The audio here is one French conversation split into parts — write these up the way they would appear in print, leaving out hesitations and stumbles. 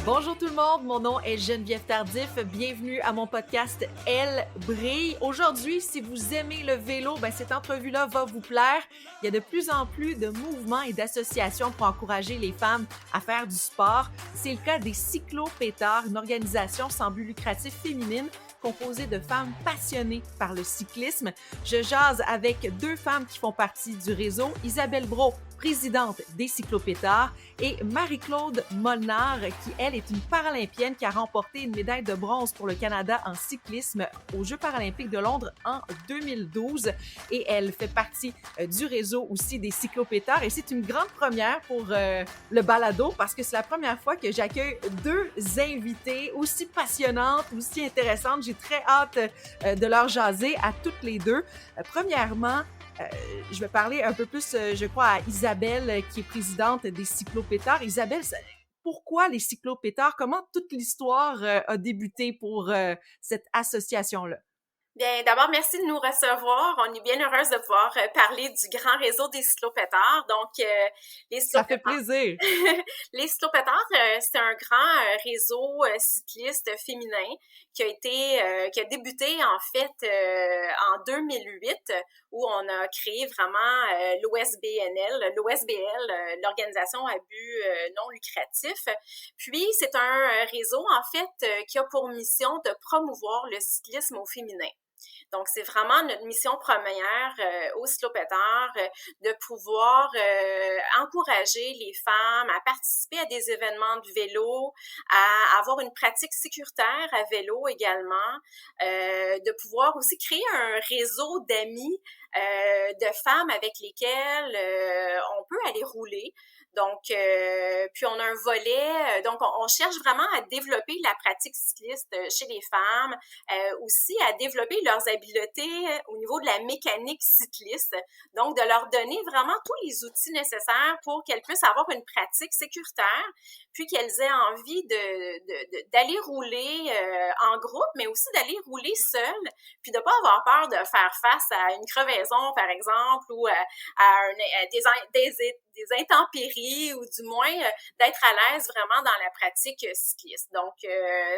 Bonjour tout le monde, mon nom est Geneviève Tardif. Bienvenue à mon podcast Elle brille. Aujourd'hui, si vous aimez le vélo, cette entrevue-là va vous plaire. Il y a de plus en plus de mouvements et d'associations pour encourager les femmes à faire du sport. C'est le cas des Cyclopétards, une organisation sans but lucratif féminine composée de femmes passionnées par le cyclisme. Je jase avec deux femmes qui font partie du réseau, Isabelle Brault, présidente des Cyclopétards, et Marie-Claude Molnar, qui, elle, est une paralympienne qui a remporté une médaille de bronze pour le Canada en cyclisme aux Jeux paralympiques de Londres en 2012. Et elle fait partie du réseau aussi des Cyclopétards. Et c'est une grande première pour le balado parce que c'est la première fois que j'accueille deux invitées aussi passionnantes, aussi intéressantes. J'ai très hâte de leur jaser à toutes les deux. Premièrement, je vais parler un peu plus, je crois, à Isabelle, qui est présidente des Cyclopétards. Isabelle, pourquoi les Cyclopétards? Comment toute l'histoire a débuté pour cette association-là? Bien, d'abord, merci de nous recevoir. On est bien heureuse de pouvoir parler du grand réseau des cyclopétards. Donc, les cyclopétards... Ça fait plaisir! Les cyclopétards, c'est un grand réseau cycliste féminin qui a débuté, en fait, en 2008, où on a créé vraiment l'OSBNL, l'Organisation à but non lucratif. Puis, c'est un réseau, en fait, qui a pour mission de promouvoir le cyclisme au féminin. Donc, c'est vraiment notre mission première aux cyclopétards de pouvoir encourager les femmes à participer à des événements de vélo, à avoir une pratique sécuritaire à vélo également, de pouvoir aussi créer un réseau d'amis, de femmes avec lesquelles on peut aller rouler. Donc, puis on a un volet, donc on cherche vraiment à développer la pratique cycliste chez les femmes, aussi à développer leurs habiletés au niveau de la mécanique cycliste, donc de leur donner vraiment tous les outils nécessaires pour qu'elles puissent avoir une pratique sécuritaire, puis qu'elles aient envie d'aller rouler en groupe, mais aussi d'aller rouler seules, puis de pas avoir peur de faire face à une crevaison, par exemple, ou à des intempéries ou du moins d'être à l'aise vraiment dans la pratique cycliste. Donc,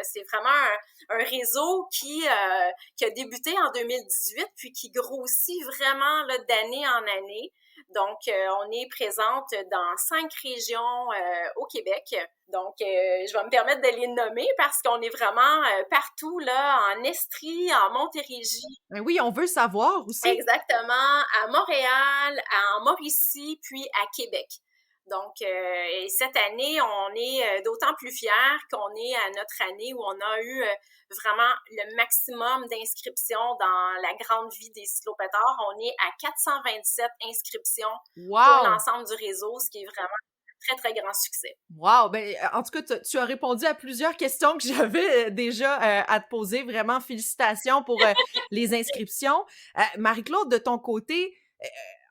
c'est vraiment un réseau qui a débuté en 2018 puis qui grossit vraiment là, d'année en année. Donc, on est présente dans 5 régions au Québec. Donc, je vais me permettre de les nommer parce qu'on est vraiment partout, là, en Estrie, en Montérégie. Ben oui, on veut savoir aussi. Exactement, à Montréal, en Mauricie, puis à Québec. Donc, et cette année, on est d'autant plus fiers qu'on est à notre année où on a eu vraiment le maximum d'inscriptions dans la grande vie des cyclopétards. On est à 427 inscriptions pour l'ensemble du réseau, ce qui est vraiment un très, très grand succès. Wow! Ben, en tout cas, tu as répondu à plusieurs questions que j'avais déjà à te poser. Vraiment, félicitations pour les inscriptions. Marie-Claude, de ton côté,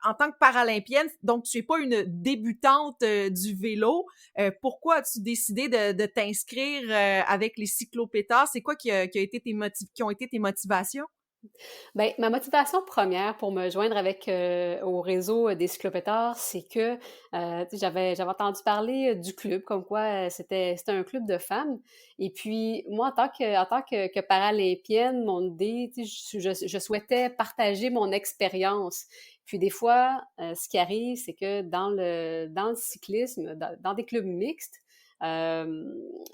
en tant que paralympienne, donc tu n'es pas une débutante du vélo. Pourquoi as-tu décidé de t'inscrire avec les cyclopétards? C'est quoi qui ont été tes motivations? Bien, ma motivation première pour me joindre au réseau des cyclopétards, c'est que j'avais entendu parler du club, comme quoi c'était un club de femmes. Et puis, moi, en tant que paralympienne, mon idée, je souhaitais partager mon expérience. Puis des fois, ce qui arrive, c'est que dans le cyclisme, dans des clubs mixtes,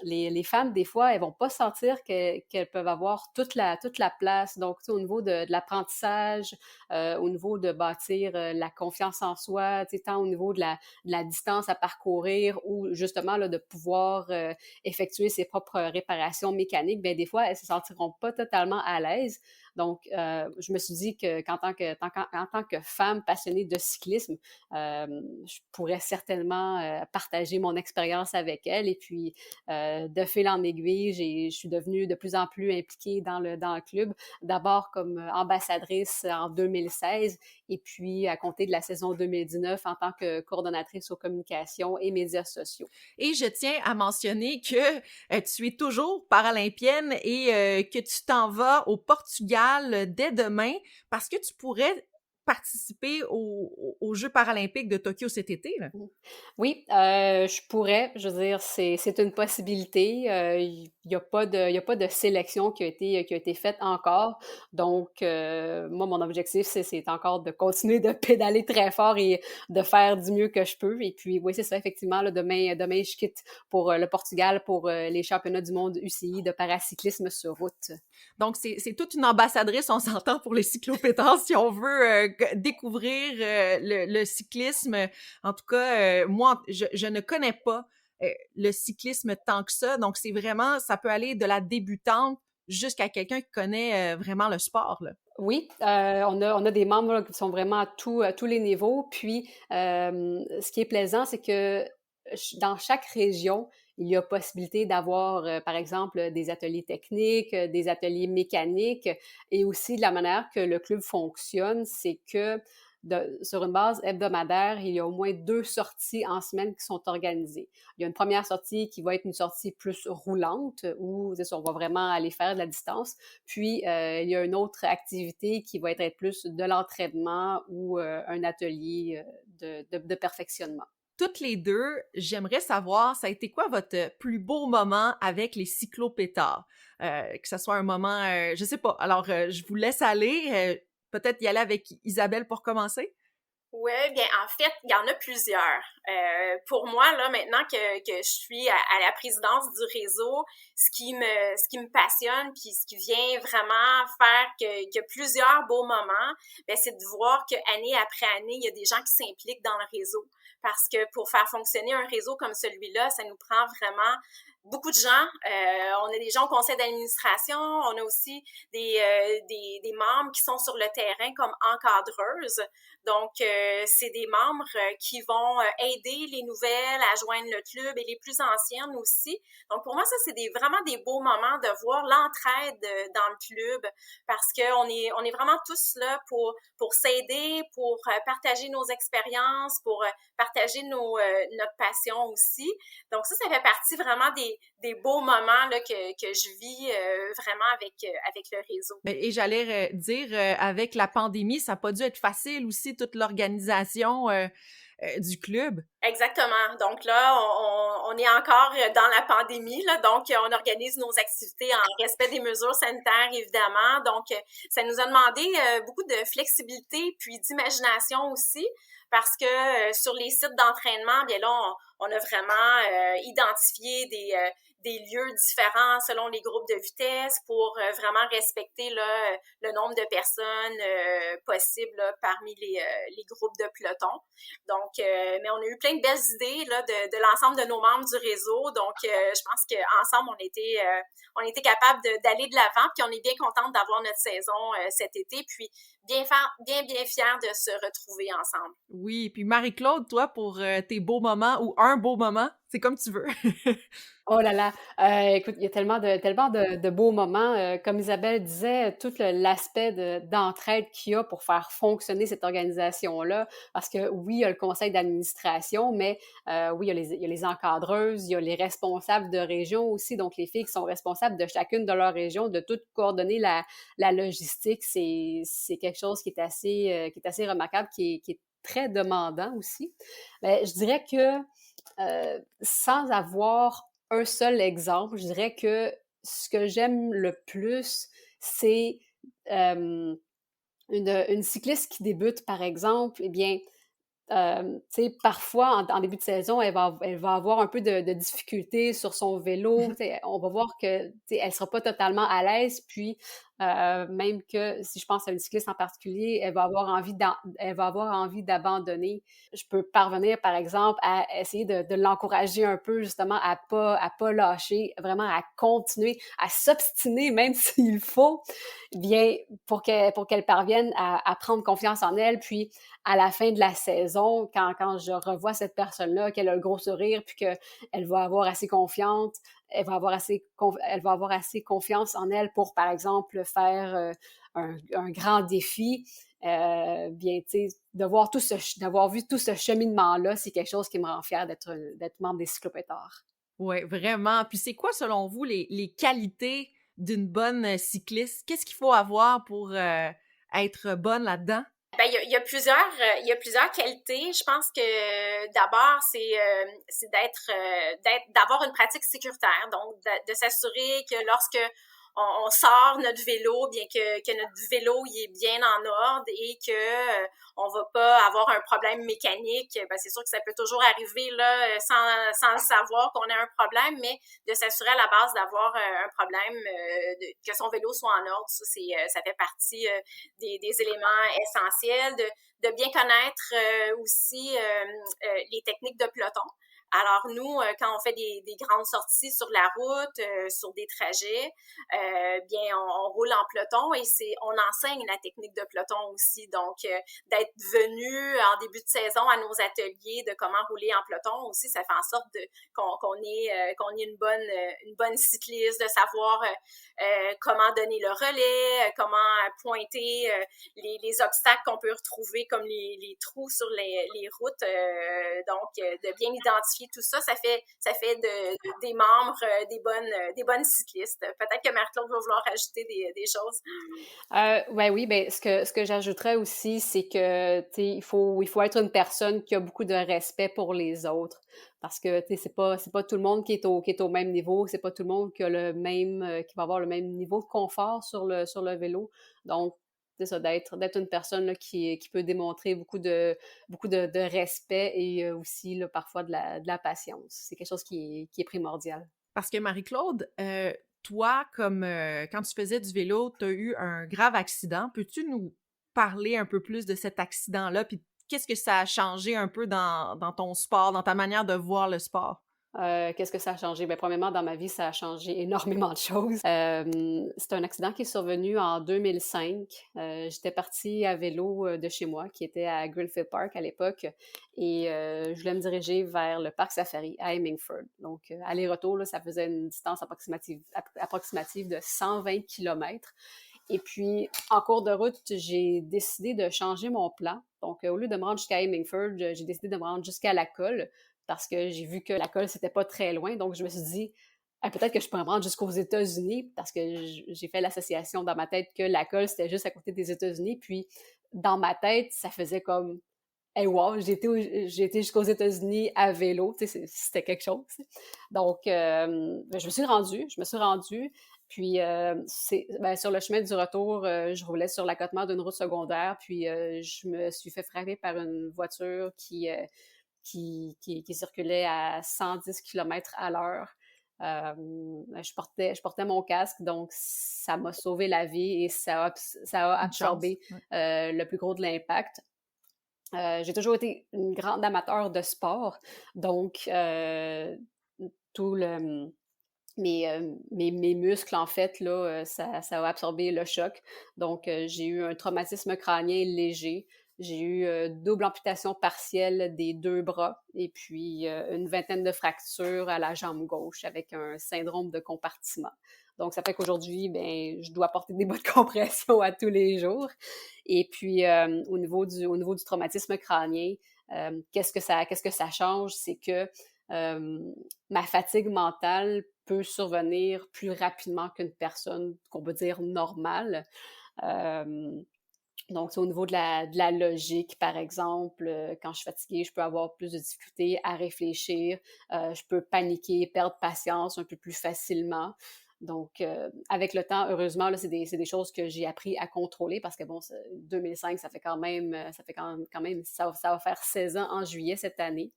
les femmes, des fois, elles vont pas sentir qu'elles peuvent avoir toute la place. Donc, au niveau de l'apprentissage, au niveau de bâtir la confiance en soi, tant au niveau de la distance à parcourir ou justement là, de pouvoir effectuer ses propres réparations mécaniques, bien, des fois, elles se sentiront pas totalement à l'aise. Donc, je me suis dit qu'en tant que femme passionnée de cyclisme, je pourrais certainement partager mon expérience avec elle. Et puis, de fil en aiguille, je suis devenue de plus en plus impliquée dans le club. D'abord comme ambassadrice en 2016 et puis à compter de la saison 2019 en tant que coordonnatrice aux communications et médias sociaux. Et je tiens à mentionner que tu es toujours paralympienne et que tu t'en vas au Portugal dès demain parce que tu pourrais participer aux Jeux paralympiques de Tokyo cet été, là? Oui, je pourrais. Je veux dire, c'est une possibilité. Il y a pas de sélection qui a été faite encore. Donc, moi, mon objectif, c'est encore de continuer de pédaler très fort et de faire du mieux que je peux. Et puis, oui, c'est ça, effectivement, là, demain, je quitte pour le Portugal pour les championnats du monde UCI de paracyclisme sur route. Donc, c'est toute une ambassadrice, on s'entend, pour les cyclopétards, si on veut découvrir le cyclisme. En tout cas, moi, je ne connais pas le cyclisme tant que ça. Donc, c'est vraiment, ça peut aller de la débutante jusqu'à quelqu'un qui connaît vraiment le sport, là. Oui, on a des membres là, qui sont vraiment à tous les niveaux. Puis, ce qui est plaisant, c'est que dans chaque région, il y a possibilité d'avoir, par exemple, des ateliers techniques, des ateliers mécaniques, et aussi de la manière que le club fonctionne, c'est que sur une base hebdomadaire, il y a au moins 2 sorties en semaine qui sont organisées. Il y a une première sortie qui va être une sortie plus roulante, où c'est ça, on va vraiment aller faire de la distance. Puis, il y a une autre activité qui va être plus de l'entraînement ou un atelier de perfectionnement. Toutes les deux, j'aimerais savoir, ça a été quoi votre plus beau moment avec les cyclopétards? Que ce soit un moment, je sais pas. Alors, je vous laisse aller. Peut-être y aller avec Isabelle pour commencer? Oui, bien, en fait, il y en a plusieurs. Pour moi, là, maintenant que je suis à la présidence du réseau, ce qui me passionne, puis ce qui vient vraiment faire qu'il y a plusieurs beaux moments, ben, c'est de voir qu'année après année, il y a des gens qui s'impliquent dans le réseau. Parce que pour faire fonctionner un réseau comme celui-là, ça nous prend vraiment beaucoup de gens. On a des gens au conseil d'administration, on a aussi des membres qui sont sur le terrain comme encadreuses. Donc, c'est des membres qui vont aider les nouvelles à joindre le club et les plus anciennes aussi. Donc, pour moi, ça, c'est vraiment des beaux moments de voir l'entraide dans le club parce qu'on est vraiment tous là pour s'aider, pour partager nos expériences, pour partager notre passion aussi. Donc, ça fait partie vraiment des beaux moments là, que je vis vraiment avec le réseau. Et j'allais dire, avec la pandémie, ça n'a pas dû être facile aussi, toute l'organisation du club. Exactement. Donc là, on est encore dans la pandémie, là, donc on organise nos activités en respect des mesures sanitaires, évidemment. Donc, ça nous a demandé beaucoup de flexibilité puis d'imagination aussi, parce que sur les sites d'entraînement, bien là, on a vraiment identifié des lieux différents selon les groupes de vitesse pour vraiment respecter là, le nombre de personnes possibles là, parmi les groupes de peloton. Donc, mais on a eu plein de belles idées là, de l'ensemble de nos membres du réseau. Donc, je pense qu'ensemble, on était capable d'aller de l'avant. Puis, on est bien contente d'avoir notre saison cet été. Puis, bien fiers de se retrouver ensemble. Oui, puis Marie-Claude, toi, pour tes beaux moments ou un beau moment, c'est comme tu veux. Oh là là! Écoute, il y a tellement de beaux moments. Comme Isabelle disait, tout l'aspect d'entraide qu'il y a pour faire fonctionner cette organisation-là. Parce que oui, il y a le conseil d'administration, mais oui, il y a les encadreuses, il y a les responsables de région aussi, donc les filles qui sont responsables de chacune de leur région, de tout coordonner la logistique. C'est quelque chose qui est assez remarquable, qui est très demandant aussi. Mais je dirais que sans avoir un seul exemple, je dirais que ce que j'aime le plus, c'est une cycliste qui débute, par exemple, eh bien, tu sais, parfois, en début de saison, elle va avoir un peu de difficulté sur son vélo. Tu sais, on va voir que, tu sais, elle sera pas totalement à l'aise. Puis, même que si je pense à une cycliste en particulier, elle va avoir envie d'abandonner. Je peux parvenir, par exemple, à essayer de l'encourager un peu, justement, à pas lâcher, vraiment à continuer, à s'obstiner, même s'il faut, bien, pour qu'elle parvienne à prendre confiance en elle. Puis, à la fin de la saison, quand je revois cette personne-là, qu'elle a le gros sourire, puis qu'elle va avoir assez confiante, elle va avoir assez confiance en elle pour, par exemple, faire un grand défi. Bien, tu sais, d'avoir vu tout ce cheminement-là, c'est quelque chose qui me rend fière d'être membre des cyclopétards. Oui, vraiment. Puis c'est quoi, selon vous, les qualités d'une bonne cycliste? Qu'est-ce qu'il faut avoir pour être bonne là-dedans? Ben, il y a plusieurs qualités. Je pense que d'abord, c'est d'avoir une pratique sécuritaire. Donc, de s'assurer que lorsque on sort notre vélo, bien que notre vélo il est bien en ordre et que on va pas avoir un problème mécanique. Ben, c'est sûr que ça peut toujours arriver là sans le savoir qu'on a un problème, mais de s'assurer à la base d'avoir un problème, que son vélo soit en ordre, ça fait partie des éléments essentiels, de bien connaître aussi les techniques de peloton. Alors nous, quand on fait des grandes sorties sur la route, sur des trajets, bien on roule en peloton et on enseigne la technique de peloton aussi. Donc d'être venu en début de saison à nos ateliers de comment rouler en peloton aussi, ça fait en sorte qu'on ait une bonne cycliste, de savoir comment donner le relais, comment pointer les obstacles qu'on peut retrouver comme les trous sur les routes. Donc de bien identifier tout ça, ça fait des membres, des bonnes cyclistes. Peut-être que Marie-Claude va vouloir ajouter des choses. Ouais, oui, ben ce que j'ajouterais aussi, c'est que il faut être une personne qui a beaucoup de respect pour les autres. Parce que c'est pas tout le monde qui est au même niveau, c'est pas tout le monde qui a le même qui va avoir le même niveau de confort sur le vélo. Donc, c'est ça, d'être une personne là, qui peut démontrer beaucoup de respect et aussi là, parfois de la patience. C'est quelque chose qui est primordial. Parce que Marie-Claude, toi, comme quand tu faisais du vélo, tu as eu un grave accident. Peux-tu nous parler un peu plus de cet accident-là? Puis qu'est-ce que ça a changé un peu dans ton sport, dans ta manière de voir le sport? Qu'est-ce que ça a changé? Ben, premièrement, dans ma vie, ça a changé énormément de choses. C'est un accident qui est survenu en 2005. J'étais partie à vélo de chez moi, qui était à Greenfield Park à l'époque, et je voulais me diriger vers le parc Safari à Hemingford. Donc, aller-retour, là, ça faisait une distance approximative de 120 km. Et puis, en cours de route, j'ai décidé de changer mon plan. Donc, au lieu de me rendre jusqu'à Hemingford, j'ai décidé de me rendre jusqu'à la Colle parce que j'ai vu que la Colle, c'était pas très loin. Donc, je me suis dit, ah, peut-être que je pourrais me rendre jusqu'aux États-Unis parce que j'ai fait l'association dans ma tête que la Colle, c'était juste à côté des États-Unis. Puis, dans ma tête, ça faisait comme, hey, wow, j'ai été jusqu'aux États-Unis à vélo. Tu sais, c'était quelque chose. Donc, je me suis rendue. Puis, sur le chemin du retour, je roulais sur l'accotement d'une route secondaire, puis je me suis fait frapper par une voiture qui circulait à 110 km à l'heure. Je portais mon casque, donc ça m'a sauvé la vie et ça a absorbé le plus gros de l'impact. J'ai toujours été une grande amateur de sport, donc tout le mes muscles, en fait, là, ça a absorbé le choc. Donc, j'ai eu un traumatisme crânien léger. J'ai eu double amputation partielle des 2 bras et puis une vingtaine de fractures à la jambe gauche avec un syndrome de compartiment. Donc, ça fait qu'aujourd'hui, ben, je dois porter des bottes de compression à tous les jours. Et puis, au niveau du traumatisme crânien, qu'est-ce que ça change? C'est que ma fatigue mentale peut survenir plus rapidement qu'une personne qu'on peut dire normale. Donc, c'est au niveau de la logique, par exemple, quand je suis fatiguée, je peux avoir plus de difficultés à réfléchir, je peux paniquer, perdre patience un peu plus facilement. Donc, avec le temps, heureusement, là, c'est des choses que j'ai appris à contrôler parce que, bon, 2005, ça va faire 16 ans en juillet cette année.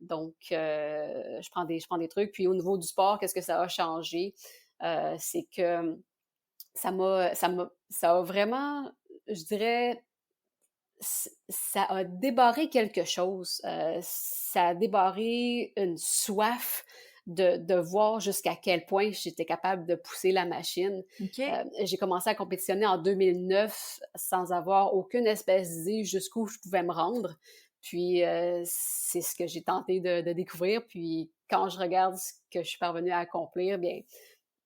Donc, je prends des trucs. Puis, au niveau du sport, qu'est-ce que ça a changé? C'est que ça a vraiment, je dirais, ça a débarré quelque chose. Ça a débarré une soif de voir jusqu'à quel point j'étais capable de pousser la machine. Okay. J'ai commencé à compétitionner en 2009 sans avoir aucune espèce d'idée jusqu'où je pouvais me rendre. Puis, c'est ce que j'ai tenté de découvrir. Puis, quand je regarde ce que je suis parvenue à accomplir, bien,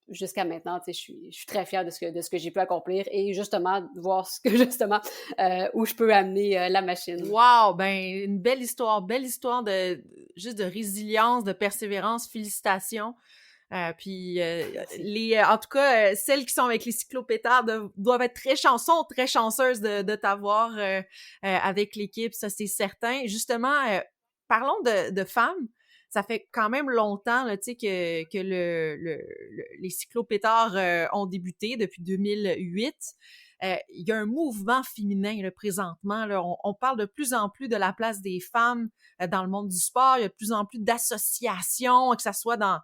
jusqu'à maintenant, tu sais, je suis très fière de ce que j'ai pu accomplir et justement, de voir où je peux amener la machine. Wow! Ben, une belle histoire de résilience, de persévérance. Félicitations. En tout cas, celles qui sont avec les cyclopétards doivent être très chanceuses de t'avoir avec l'équipe, ça c'est certain. Justement, parlons de femmes. Ça fait quand même longtemps là, tu sais, que les cyclopétards ont débuté depuis 2008. Il y a un mouvement féminin là, présentement. Là, on parle de plus en plus de la place des femmes dans le monde du sport. Il y a de plus en plus d'associations, que ça soit dans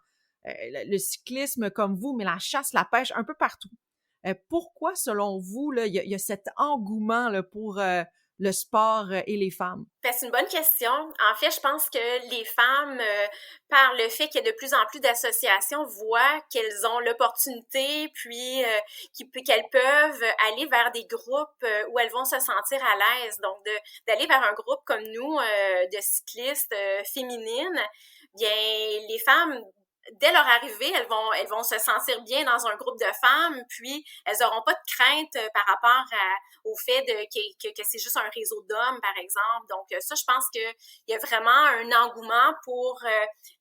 le cyclisme comme vous, mais la chasse, la pêche, un peu partout. Pourquoi, selon vous, là, il y a cet engouement là, pour le sport et les femmes? C'est une bonne question. En fait, je pense que les femmes, par le fait qu'il y a de plus en plus d'associations, voient qu'elles ont l'opportunité, puis qu'elles peuvent aller vers des groupes où elles vont se sentir à l'aise. Donc, d'aller vers un groupe comme nous, de cyclistes féminines, bien, les femmes, dès leur arrivée, elles vont se sentir bien dans un groupe de femmes, puis elles n'auront pas de crainte par rapport au fait que c'est juste un réseau d'hommes, par exemple. Donc ça, je pense qu'il y a vraiment un engouement pour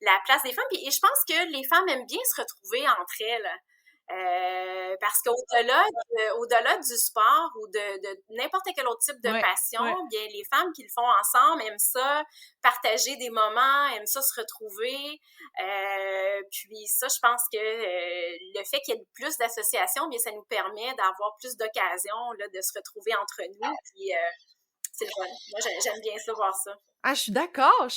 la place des femmes. Et je pense que les femmes aiment bien se retrouver entre elles. Parce qu'au-delà du sport ou de n'importe quel autre type de passion, bien les femmes qui le font ensemble aiment ça, partager des moments, aiment ça se retrouver. Puis ça, je pense que le fait qu'il y ait plus d'associations, bien ça nous permet d'avoir plus d'occasions là, de se retrouver entre nous. Puis c'est le fun. Moi, j'aime bien ça, voir ça. Ah, je suis d'accord.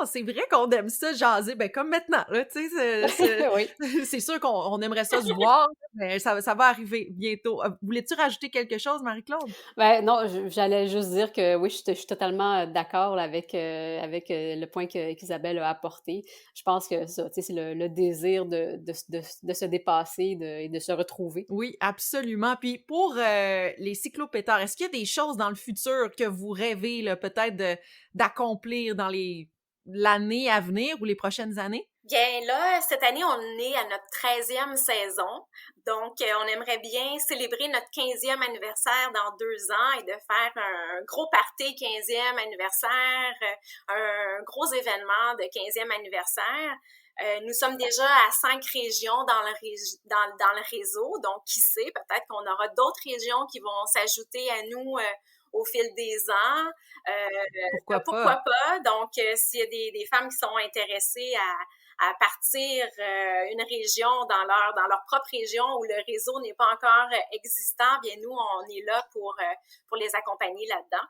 C'est vrai qu'on aime ça jaser, ben comme maintenant, là, tu sais, Oui. c'est sûr qu'on aimerait ça se voir, mais ça va arriver bientôt. Voulais-tu rajouter quelque chose, Marie-Claude? Ben non, j'allais juste dire que oui, je suis totalement d'accord là, avec le point qu'Isabelle a apporté. Je pense que ça, tu sais, c'est le désir de se dépasser et de se retrouver. Oui, absolument. Puis pour les cyclopétards, est-ce qu'il y a des choses dans le futur que vous rêvez là, peut-être d'accomplir dans l'année à venir ou les prochaines années? Bien là, cette année, on est à notre 13e saison. Donc, on aimerait bien célébrer notre 15e anniversaire dans 2 ans et de faire un gros party 15e anniversaire, un gros événement de 15e anniversaire. Nous sommes déjà à 5 régions dans le réseau. Donc, qui sait, peut-être qu'on aura d'autres régions qui vont s'ajouter à nous au fil des ans. Pourquoi pas? Donc, s'il y a des femmes qui sont intéressées à partir une région dans leur propre région où le réseau n'est pas encore existant, bien nous, on est là pour les accompagner là-dedans.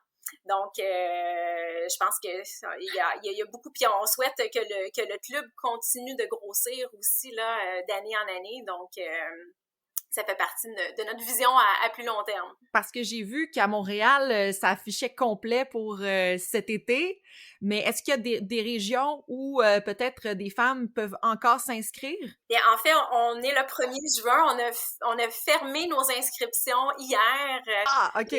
Donc, je pense que il y a beaucoup, puis on souhaite que le club continue de grossir aussi là d'année en année. Donc, ça fait partie de notre vision à plus long terme. Parce que j'ai vu qu'à Montréal, ça affichait complet pour cet été, mais est-ce qu'il y a des régions où peut-être des femmes peuvent encore s'inscrire? Bien, en fait, on est le 1er juin, on a fermé nos inscriptions hier. Ah, OK.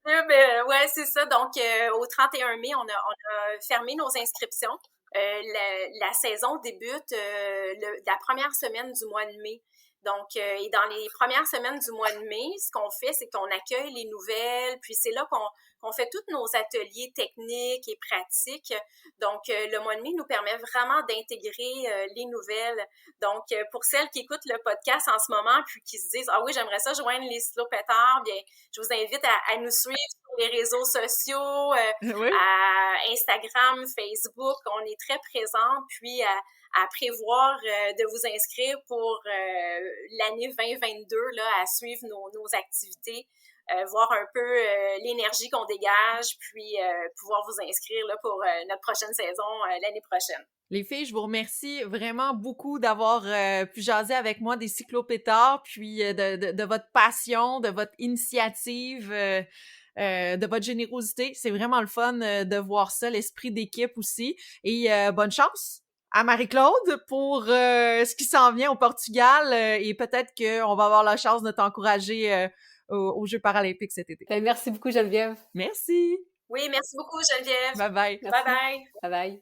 Ouais, c'est ça. Donc, au 31 mai, on a fermé nos inscriptions. La saison débute la première semaine du mois de mai. Donc, et dans les premières semaines du mois de mai, ce qu'on fait, c'est qu'on accueille les nouvelles, puis c'est là qu'on fait tous nos ateliers techniques et pratiques. Donc, le mois de mai nous permet vraiment d'intégrer les nouvelles. Donc, pour celles qui écoutent le podcast en ce moment, puis qui se disent « Ah oui, j'aimerais ça joindre les cyclopétards », bien, je vous invite à nous suivre sur les réseaux sociaux, Oui. à Instagram, Facebook. On est très présents, puis à prévoir de vous inscrire pour l'année 2022, là, à suivre nos activités, voir un peu l'énergie qu'on dégage, puis pouvoir vous inscrire là, pour notre prochaine saison l'année prochaine. Les filles, je vous remercie vraiment beaucoup d'avoir pu jaser avec moi des cyclopétards, puis de votre passion, de votre initiative, de votre générosité. C'est vraiment le fun de voir ça, l'esprit d'équipe aussi. Et bonne chance à Marie-Claude pour ce qui s'en vient au Portugal et peut-être qu'on va avoir la chance de t'encourager aux Jeux paralympiques cet été. Ben, merci beaucoup, Geneviève. Merci. Oui, merci beaucoup, Geneviève. Bye-bye. Merci. Bye-bye. Bye-bye.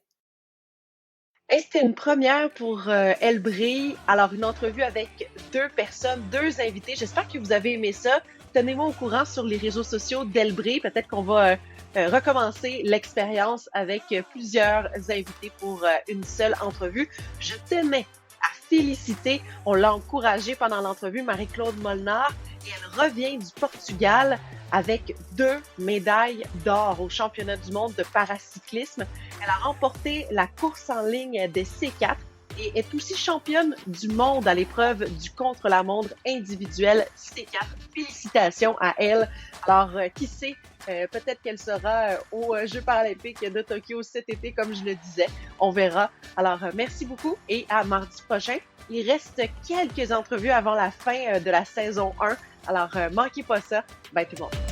Hey, c'était une première pour Elle brille. Alors, une entrevue avec 2 personnes, 2 invités. J'espère que vous avez aimé ça. Tenez-moi au courant sur les réseaux sociaux d'Elle brille. Peut-être qu'on va recommencer l'expérience avec plusieurs invités pour une seule entrevue. Je tenais à félicité, on l'a encouragée pendant l'entrevue, Marie-Claude Molnar, et elle revient du Portugal avec 2 médailles d'or au championnat du monde de paracyclisme. Elle a remporté la course en ligne des C4 et est aussi championne du monde à l'épreuve du contre-la-montre individuel C4. Félicitations à elle. Alors, qui sait, peut-être qu'elle sera aux Jeux paralympiques de Tokyo cet été, comme je le disais. On verra. Alors, merci beaucoup et à mardi prochain. Il reste quelques entrevues avant la fin de la saison 1. Alors, manquez pas ça. Bye tout le monde.